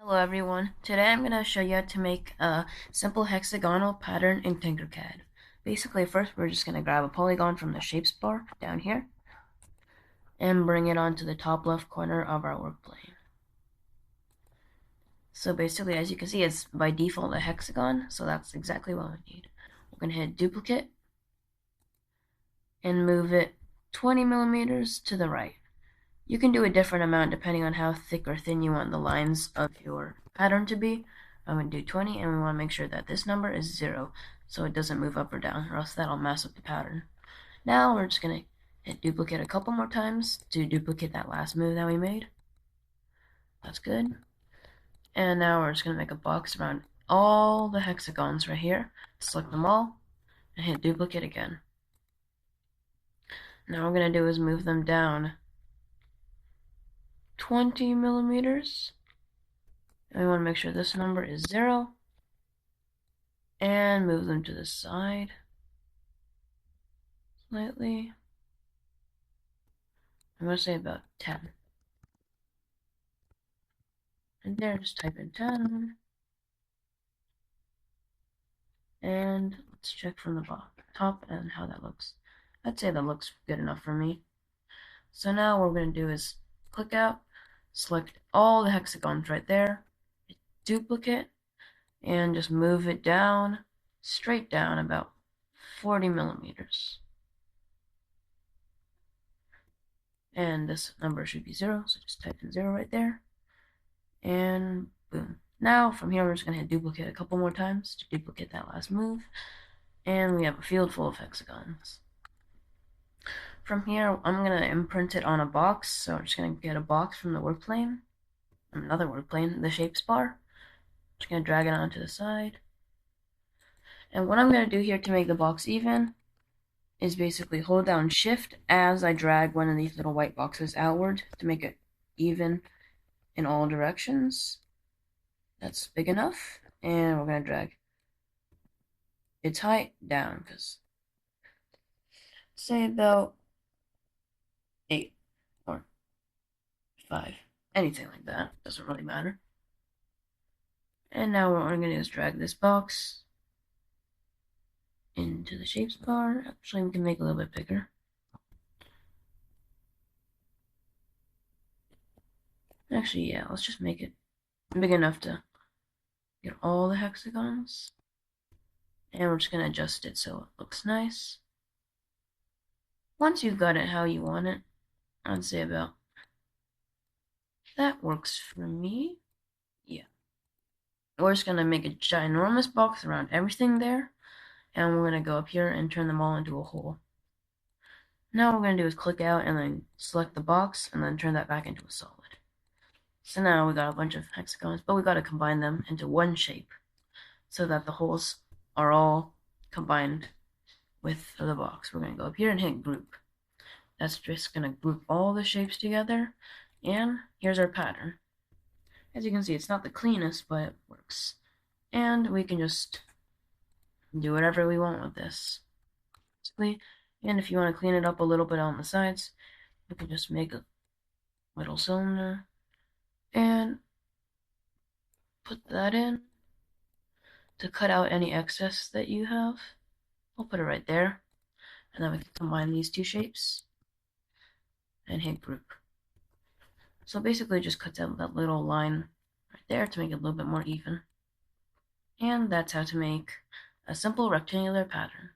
Hello everyone, today I'm going to show you how to make a simple hexagonal pattern in Tinkercad. Basically, first we're just going to grab a polygon from the shapes bar down here and bring it onto the top left corner of our work plane. So basically, as you can see, it's by default a hexagon, so that's exactly what we need. We're going to hit duplicate and move it 20 millimeters to the right. You can do a different amount depending on how thick or thin you want the lines of your pattern to be. I'm going to do 20, and we want to make sure that this number is 0, so it doesn't move up or down, or else that'll mess up the pattern. Now we're just going to hit duplicate a couple more times to duplicate that last move that we made. That's good. And now we're just going to make a box around all the hexagons right here. Select them all, and hit duplicate again. Now what we're going to do is move them down 20 millimeters. And we want to make sure this number is 0. And move them to the side slightly. I'm going to say about 10. And there, just type in 10. And let's check from the top and how that looks. I'd say that looks good enough for me. So now what we're going to do is click out, select all the hexagons right there, duplicate, and just move it down, straight down about 40 millimeters. And this number should be 0, so just type in 0 right there. And boom. Now from here we're just going to hit duplicate a couple more times to duplicate that last move. And we have a field full of hexagons. From here I'm going to imprint it on a box, so I'm just going to get a box from the work plane, another work plane, the shapes bar. Just going to drag it onto the side. And what I'm going to do here to make the box even is basically hold down shift as I drag one of these little white boxes outward to make it even in all directions. That's big enough, and we're going to drag its height down, because say about 8 or 5, anything like that, doesn't really matter. And now what we're going to do is drag this box into the shapes bar. Actually, we can make it a little bit bigger. Actually, yeah, let's just make it big enough to get all the hexagons. And we're just going to adjust it so it looks nice. Once you've got it how you want it, I'd say about that works for me. Yeah. We're just going to make a ginormous box around everything there. And we're going to go up here and turn them all into a hole. Now what we're going to do is click out and then select the box and then turn that back into a solid. So now we got a bunch of hexagons, but we got to combine them into one shape so that the holes are all combined with the box. We're going to go up here and hit group. That's just going to group all the shapes together, and here's our pattern. As you can see, it's not the cleanest, but it works. And we can just do whatever we want with this. And if you want to clean it up a little bit on the sides, you can just make a little cylinder and put that in to cut out any excess that you have. I'll put it right there, and then we can combine these two shapes and hit group. So basically it just cuts out that little line right there to make it a little bit more even. And that's how to make a simple rectangular pattern.